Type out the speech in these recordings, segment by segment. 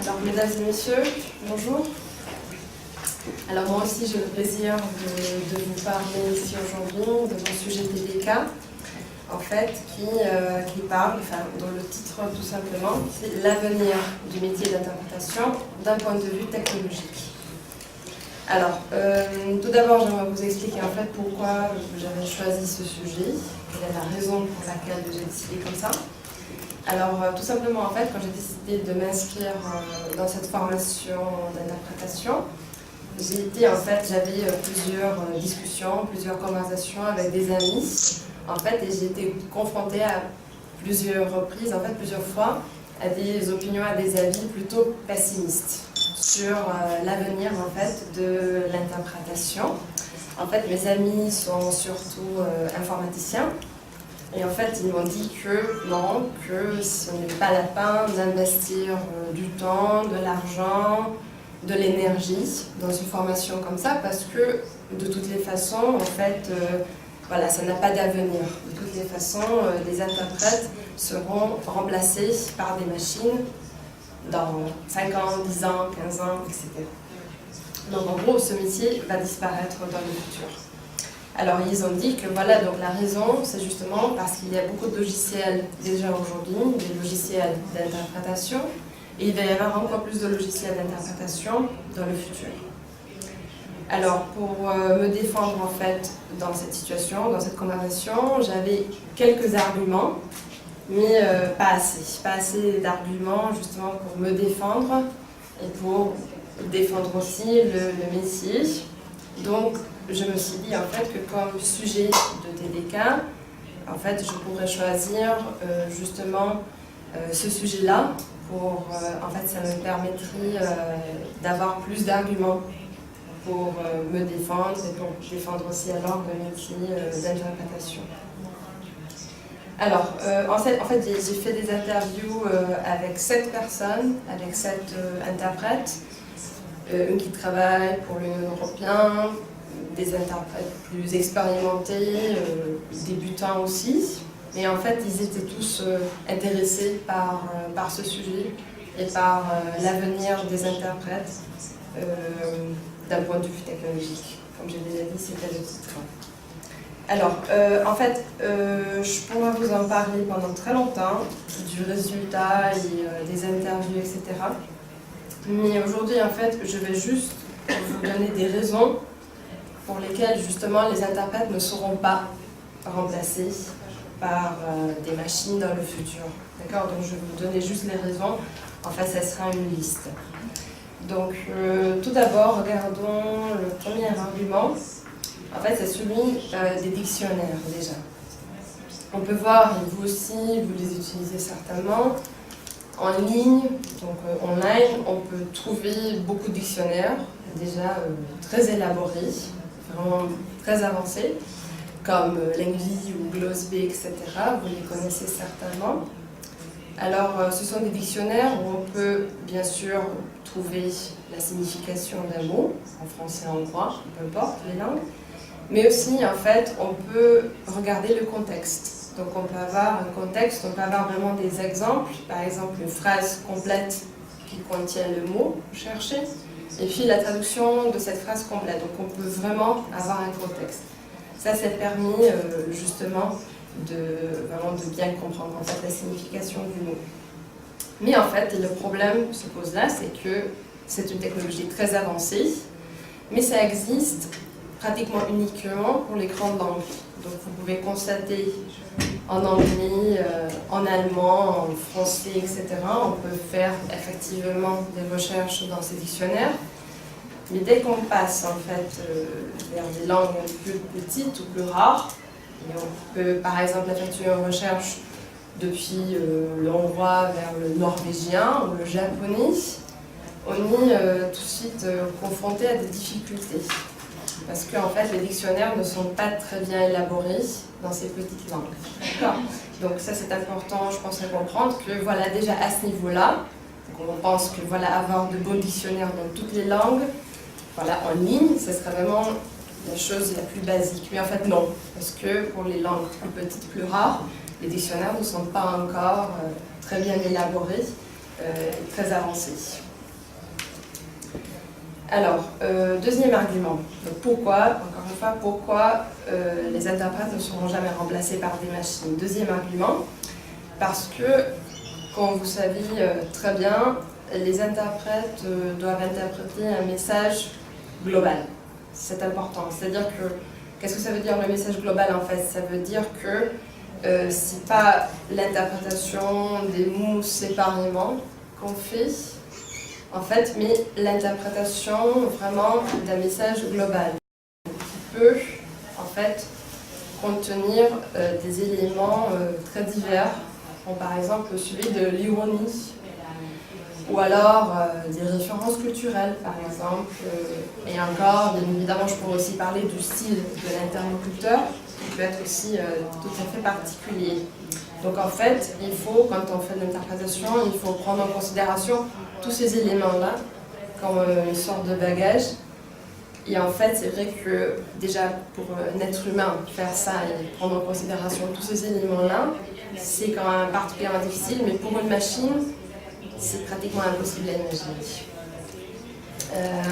Alors, mesdames et messieurs, bonjour. Alors, moi aussi, j'ai le plaisir de vous parler ici aujourd'hui de mon sujet TDK, en fait, qui parle, dont le titre tout simplement, c'est l'avenir du métier d'interprétation d'un point de vue technologique. Alors, tout d'abord, j'aimerais vous expliquer en fait pourquoi j'avais choisi ce sujet, quelle est la raison pour laquelle j'ai décidé comme ça. Alors, tout simplement, en fait, quand j'ai décidé de m'inscrire dans cette formation d'interprétation, j'avais plusieurs discussions, plusieurs conversations avec des amis, en fait, et j'ai été confrontée à plusieurs reprises, en fait, plusieurs fois, à des opinions, à des avis plutôt pessimistes sur l'avenir, en fait, de l'interprétation. En fait, mes amis sont surtout informaticiens. Et en fait, ils m'ont dit que non, que ce n'est pas la peine d'investir du temps, de l'argent, de l'énergie dans une formation comme ça, parce que de toutes les façons, en fait, voilà, ça n'a pas d'avenir. De toutes les façons, les interprètes seront remplacés par des machines dans 5 ans, 10 ans, 15 ans, etc. Donc en gros, ce métier va disparaître dans le futur. Alors ils ont dit que voilà, donc la raison, c'est justement parce qu'il y a beaucoup de logiciels déjà aujourd'hui, des logiciels d'interprétation, et il va y avoir encore plus de logiciels d'interprétation dans le futur. Alors pour me défendre en fait dans cette situation, dans cette conversation, j'avais quelques arguments, mais pas assez d'arguments justement pour me défendre et pour défendre aussi le métier. Donc je me suis dit en fait que comme sujet de TDK, en fait je pourrais choisir justement ce sujet-là pour, en fait ça me permettrait d'avoir plus d'arguments pour me défendre et pour défendre aussi alors le métier d'interprétation. Alors, en fait j'ai fait des interviews avec 7 personnes, avec 7 interprètes, une qui travaille pour l'Union européenne, des interprètes plus expérimentés, débutants aussi. Mais en fait, ils étaient tous intéressés par ce sujet et par l'avenir des interprètes d'un point de vue technologique. Comme j'ai déjà dit, c'était le titre. Alors, en fait, je pourrais vous en parler pendant très longtemps, du résultat et des interviews, etc. Mais aujourd'hui, en fait, je vais juste vous donner des raisons pour lesquelles, justement, les interprètes ne seront pas remplacés par des machines dans le futur. D'accord? Donc, je vais vous donner juste les raisons. En fait, ça sera une liste. Donc, tout d'abord, regardons le premier argument. En fait, c'est celui des dictionnaires, déjà. On peut voir, et vous aussi, vous les utilisez certainement, en ligne, donc online, on peut trouver beaucoup de dictionnaires, déjà très élaborés, vraiment très avancés, comme Lengli ou Glosby, etc. Vous les connaissez certainement. Alors, ce sont des dictionnaires où on peut bien sûr trouver la signification d'un mot, en français, en hongrois, peu importe les langues, mais aussi, en fait, on peut regarder le contexte. Donc, on peut avoir un contexte, on peut avoir vraiment des exemples, par exemple une phrase complète qui contient le mot cherché, et puis la traduction de cette phrase complète. Donc, on peut vraiment avoir un contexte. Ça, c'est permis justement vraiment de bien comprendre en fait, la signification du mot. Mais en fait, le problème se pose là, c'est que c'est une technologie très avancée, mais ça existe pratiquement uniquement pour les grandes langues. Donc vous pouvez constater en anglais, en allemand, en français, etc. On peut faire effectivement des recherches dans ces dictionnaires. Mais dès qu'on passe en fait vers des langues un peu plus petites ou plus rares, et on peut par exemple effectuer une recherche depuis le hongrois vers le norvégien ou le japonais, on est tout de suite confronté à des difficultés. Parce qu'en fait, les dictionnaires ne sont pas très bien élaborés dans ces petites langues. D'accord ? Donc ça, c'est important, je pense, à comprendre que voilà, déjà à ce niveau-là, on pense que voilà, avoir de bons dictionnaires dans toutes les langues, voilà, en ligne, ce serait vraiment la chose la plus basique. Mais en fait, non. Parce que pour les langues plus petites, plus rares, les dictionnaires ne sont pas encore très bien élaborés. est très avancée. Alors, deuxième argument. Donc pourquoi, encore une fois, pourquoi les interprètes ne seront jamais remplacés par des machines? Deuxième argument, parce que, comme vous savez très bien, les interprètes doivent interpréter un message global. C'est important. C'est-à-dire que, qu'est-ce que ça veut dire le message global en fait? Ça veut dire que c'est pas l'interprétation des mots séparément qu'on fait, en fait, mais l'interprétation vraiment d'un message global qui peut en fait contenir des éléments très divers, comme par exemple celui de l'ironie, ou alors des références culturelles par exemple, et encore, bien évidemment, je pourrais aussi parler du style de l'interlocuteur, qui peut être aussi tout à fait particulier. Donc en fait, il faut, quand on fait de l'interprétation, il faut prendre en considération tous ces éléments-là comme une sorte de bagage. Et en fait, c'est vrai que déjà pour un être humain, faire ça et prendre en considération tous ces éléments-là, c'est quand même particulièrement difficile, mais pour une machine, c'est pratiquement impossible à imaginer.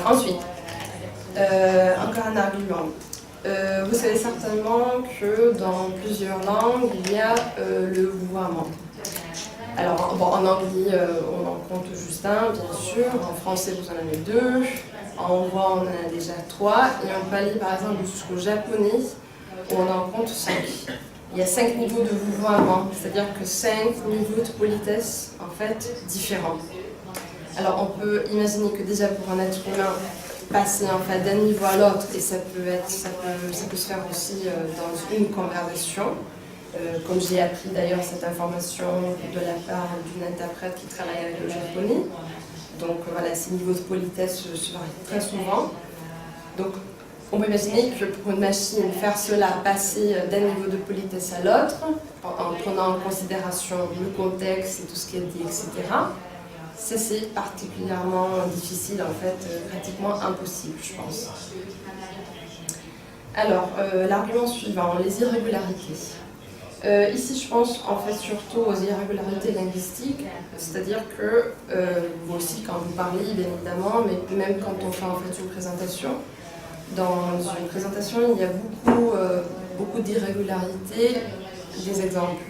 Ensuite, encore un argument. Vous savez certainement que dans plusieurs langues, il y a le vouvoiement. Alors, bon, en anglais, on en compte juste un, bien sûr. En français, vous en avez deux. En hongrois, on en a déjà trois. Et on peut aller, par exemple, jusqu'au japonais, où on en compte 5. Il y a 5 niveaux de vouvoiement, c'est-à-dire que 5 niveaux de politesse, en fait, différents. Alors, on peut imaginer que déjà, pour un être humain, passer en fait d'un niveau à l'autre, et ça peut se faire aussi dans une conversation. Comme j'ai appris d'ailleurs cette information de la part d'une interprète qui travaille avec le japonais. Donc voilà, ces niveaux de politesse se varient très souvent. Donc on peut imaginer que pour une machine, faire cela, passer d'un niveau de politesse à l'autre, en prenant en considération le contexte et tout ce qui est dit, etc., ça c'est particulièrement difficile, en fait, pratiquement impossible, je pense. Alors, l'argument suivant, les irrégularités. Ici, je pense en fait surtout aux irrégularités linguistiques, c'est-à-dire que vous aussi, quand vous parlez, bien évidemment, mais même quand on fait en fait une présentation, dans une présentation, il y a beaucoup d'irrégularités. Des exemples,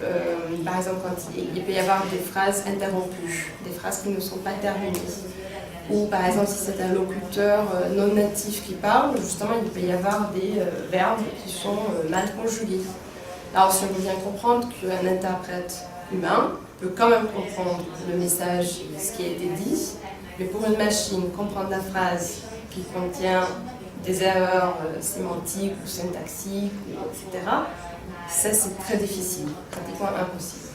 par exemple, quand il peut y avoir des phrases interrompues, des phrases qui ne sont pas terminées. Ou par exemple, si c'est un locuteur non natif qui parle, justement, il peut y avoir des verbes qui sont mal conjugués. Alors, si on veut bien comprendre qu'un interprète humain peut quand même comprendre le message, ce qui a été dit, mais pour une machine, comprendre la phrase qui contient des erreurs sémantiques ou syntaxiques, etc., ça c'est très difficile, pratiquement impossible.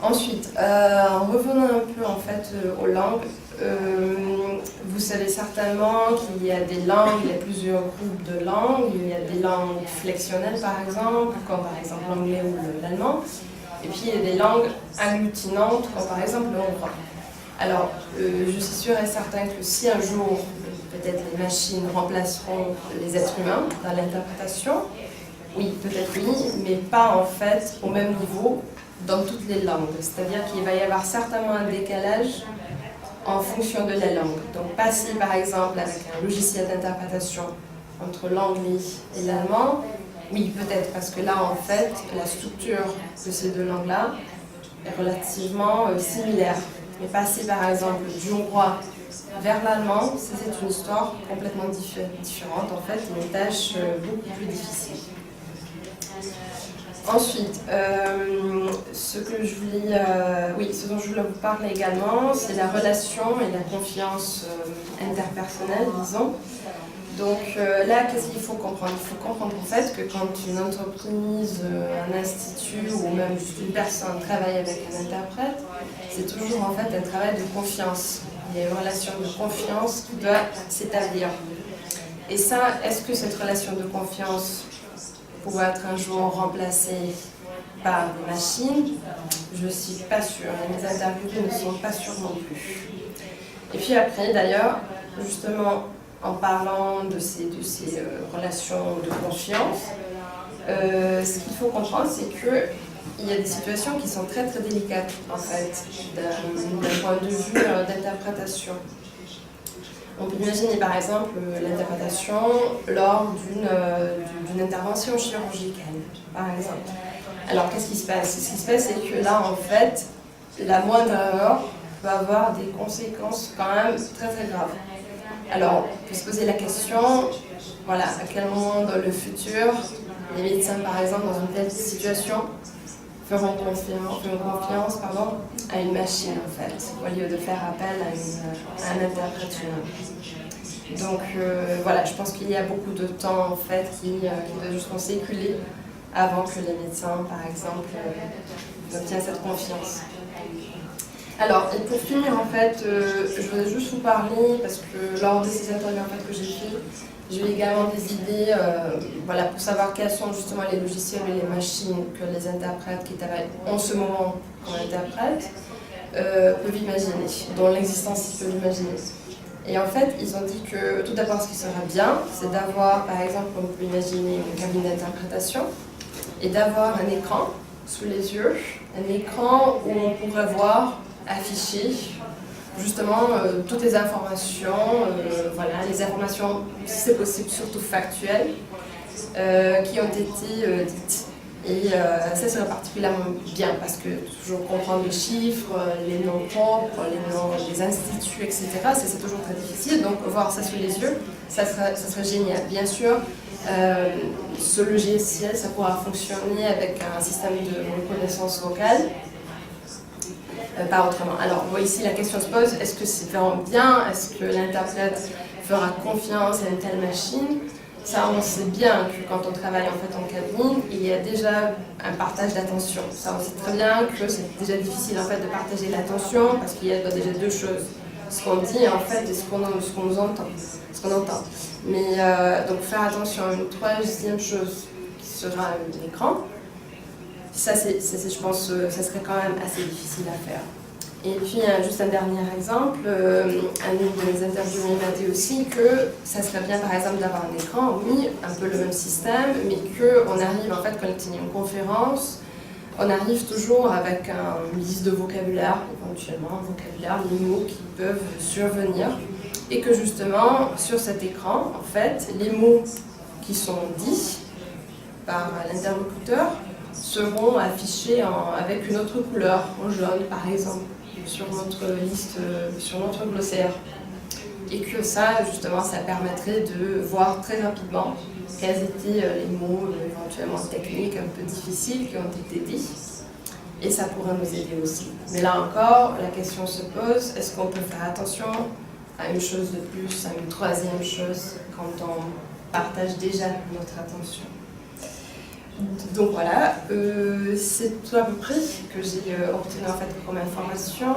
Ensuite, en revenant un peu en fait aux langues, vous savez certainement qu'il y a des langues, il y a plusieurs groupes de langues, il y a des langues flexionnelles par exemple, comme par exemple l'anglais ou l'allemand, et puis il y a des langues agglutinantes, comme par exemple le hongrois. Alors, je suis sûre et certain que si un jour, peut-être les machines remplaceront les êtres humains dans l'interprétation, oui, peut-être oui, mais pas en fait au même niveau dans toutes les langues. C'est-à-dire qu'il va y avoir certainement un décalage en fonction de la langue. Donc passer par exemple avec un logiciel d'interprétation entre l'anglais et l'allemand, oui, peut-être, parce que là en fait, la structure de ces deux langues-là est relativement similaire. Mais passer par exemple du hongrois vers l'allemand, c'est une histoire complètement différente, en fait, une tâche beaucoup plus difficile. Ensuite, ce dont je voulais vous parler également, c'est la relation et la confiance interpersonnelle, disons. Donc là, qu'est-ce qu'il faut comprendre? Il faut comprendre en fait que quand une entreprise, un institut ou même juste une personne travaille avec un interprète, c'est toujours en fait un travail de confiance. Il y a une relation de confiance qui doit s'établir. Et ça, est-ce que cette relation de confiance pourra être un jour remplacée par des machines? Je ne suis pas sûre, et mes interviewés ne sont pas sûrs non plus. Et puis après, d'ailleurs, justement, en parlant de ces relations de confiance, ce qu'il faut comprendre, c'est que il y a des situations qui sont très très délicates en fait, d'un point de vue d'interprétation. On peut imaginer par exemple l'interprétation lors d'une intervention chirurgicale, par exemple. Alors qu'est-ce qui se passe? Ce qui se passe, c'est que là en fait, la moindre erreur peut avoir des conséquences quand même très très graves. Alors, on peut se poser la question, voilà, à quel moment dans le futur, les médecins par exemple dans une telle situation feront confiance à une machine en fait, au lieu de faire appel à un interprète humain. Donc voilà, je pense qu'il y a beaucoup de temps en fait qui doit justement s'écouler avant que les médecins par exemple obtiennent cette confiance. Alors, et pour finir en fait, je voudrais juste vous parler, parce que lors de ces interviews en fait, que j'ai fait, j'ai eu également des idées voilà, pour savoir quels sont justement les logiciels et les machines que les interprètes qui travaillent en ce moment comme interprètes peuvent imaginer, dont l'existence ils peuvent imaginer. Et en fait, ils ont dit que tout d'abord, ce qui serait bien, c'est d'avoir, par exemple, on peut imaginer une cabine d'interprétation, et d'avoir un écran sous les yeux, un écran où on pourrait voir afficher justement toutes les informations, voilà, les informations, si c'est possible, surtout factuelles, qui ont été dites. Et ça serait particulièrement bien parce que toujours comprendre les chiffres, les noms propres, les noms des instituts, etc., c'est toujours très difficile. Donc voir ça sous les yeux, ça serait génial. Bien sûr, ce logiciel, ça pourra fonctionner avec un système de reconnaissance vocale. Pas autrement. Alors, vous voyez ici, la question se pose, est-ce que c'est vraiment bien? Est-ce que l'interprète fera confiance à une telle machine? Ça, on sait bien que quand on travaille en fait en cabine, il y a déjà un partage d'attention. Ça, on sait très bien que c'est déjà difficile en fait de partager l'attention parce qu'il y a déjà deux choses. Ce qu'on dit en fait et ce qu'on nous entend. Ce qu'on entend. Mais donc faire attention à une troisième chose qui sera l'écran. Ça, je pense, ça serait quand même assez difficile à faire. Et puis, juste un dernier exemple, un de mes interviews m'a dit aussi que ça serait bien, par exemple, d'avoir un écran, oui, un peu le même système, mais qu'on arrive, en fait, quand il y a une conférence, on arrive toujours avec une liste de vocabulaire, éventuellement, un vocabulaire, les mots qui peuvent survenir, et que justement, sur cet écran, en fait, les mots qui sont dits par l'interlocuteur seront affichés avec une autre couleur, en jaune par exemple, sur notre liste, sur notre glossaire. Et que ça, justement, ça permettrait de voir très rapidement quels étaient les mots éventuellement techniques un peu difficiles qui ont été dits. Et ça pourrait nous aider aussi. Mais là encore, la question se pose, est-ce qu'on peut faire attention à une chose de plus, à une troisième chose, quand on partage déjà notre attention? Donc voilà, c'est tout à peu près que j'ai obtenu en fait comme information.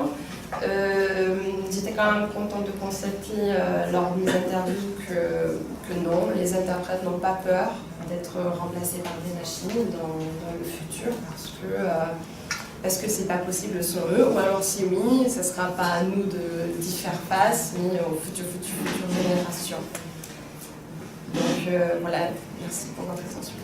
J'étais quand même contente de constater lors de mes interviews que non, les interprètes n'ont pas peur d'être remplacés par des machines dans le futur parce que c'est pas possible selon eux, ou alors si oui, ce ne sera pas à nous d'y faire face, mais aux futures générations. Donc voilà, merci pour votre attention.